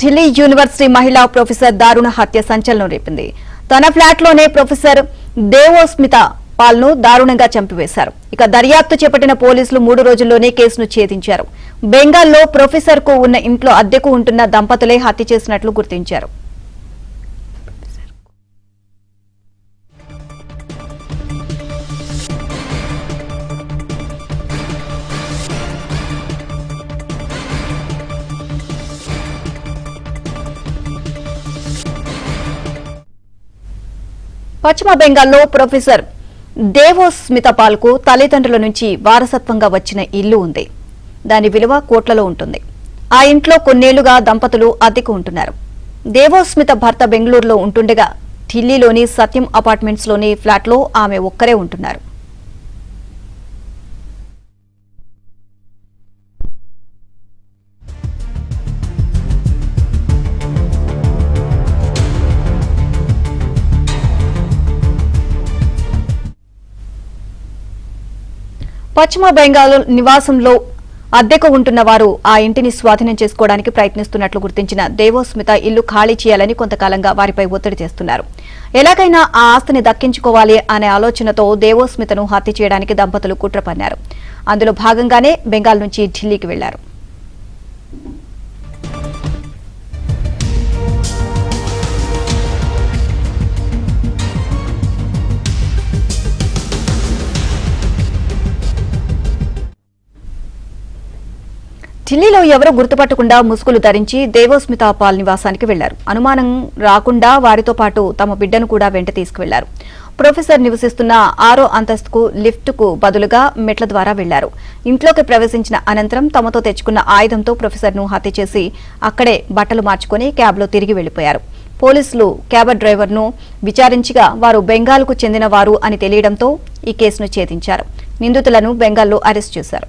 Delhi university మహిళా professor దారుణ హత్య సంచలనం రేపింది. తన ఫ్లాట్లోనే ప్రొఫెసర్ దేవోస్మిత పాల్ను దారుణంగా చంపివేశారు. ఇక దర్యాప్తు చేపట్టిన పోలీసులు 3 రోజుల్లోనే కేసును ఛేదించారు. బెంగాల్లో ప్రొఫెసర్ కు ఉన్న ఇంట్లో అద్దెకు ఉంటున్న దంపతులే హత్య చేసినట్లు గుర్తించారు. పశ్చిమ బెంగాల్లో ప్రొఫెసర్ దేవోస్మిత పాల్ కు తల్లిదండ్రుల నుంచి వారసత్వంగా వచ్చిన ఇల్లు ఉంది. దాని విలువ కోట్లలో ఉంటుంది. ఆ ఇంట్లో కొన్నేళ్లుగా దంపతులు అద్దెకు ఉంటున్నారు. దేవోస్మిత భర్త బెంగళూరులో ఉంటుండగా ఢిల్లీలోని సత్యం అపార్ట్మెంట్స్ లోని ఫ్లాట్లో ఆమె ఒక్కరే ఉంటున్నారు. పశ్చిమ బెంగాల్ నివాసంలో అద్దెకు ఉంటున్న వారు ఆ ఇంటిని స్వాధీనం చేసుకోవడానికి ప్రయత్నిస్తున్నట్లు గుర్తించిన దేవోస్మిత ఇల్లు ఖాళీ చేయాలని కొంతకాలంగా వారిపై ఒత్తిడి చేస్తున్నారు. ఎలాగైనా ఆ ఆస్తిని దక్కించుకోవాలి అనే ఆలోచనతో దేవోస్మితను హత్య చేయడానికి దంపతులు కుట్ర పన్నారు. అందులో భాగంగానే బెంగాల్ నుంచి ఢిల్లీకి వెళ్లారు. ఢిల్లీలో ఎవరూ గుర్తుపట్టకుండా ముసుగులు ధరించి దేవోస్మిత పాల్ నివాసానికి వెళ్లారు. అనుమానం రాకుండా వారితో పాటు తమ బిడ్డను కూడా వెంట తీసుకువెళ్లారు. ప్రొఫెసర్ నివసిస్తున్న 6వ అంతస్తుకు లిఫ్ట్ కు బదులుగా మెట్ల ద్వారా వెళ్లారు. ఇంట్లోకి ప్రవేశించిన అనంతరం తమతో తెచ్చుకున్న ఆయుధంతో ప్రొఫెసర్ ను హత్య చేసి అక్కడే బట్టలు మార్చుకుని క్యాబ్లో తిరిగి వెళ్లిపోయారు. పోలీసులు క్యాబ్ డ్రైవర్ ను విచారించగా వారు బెంగాల్కు చెందిన వారు అని తెలియడంతో ఈ కేసును ఛేదించారు. నిందితులను బెంగాల్లో అరెస్ట్ చేశారు.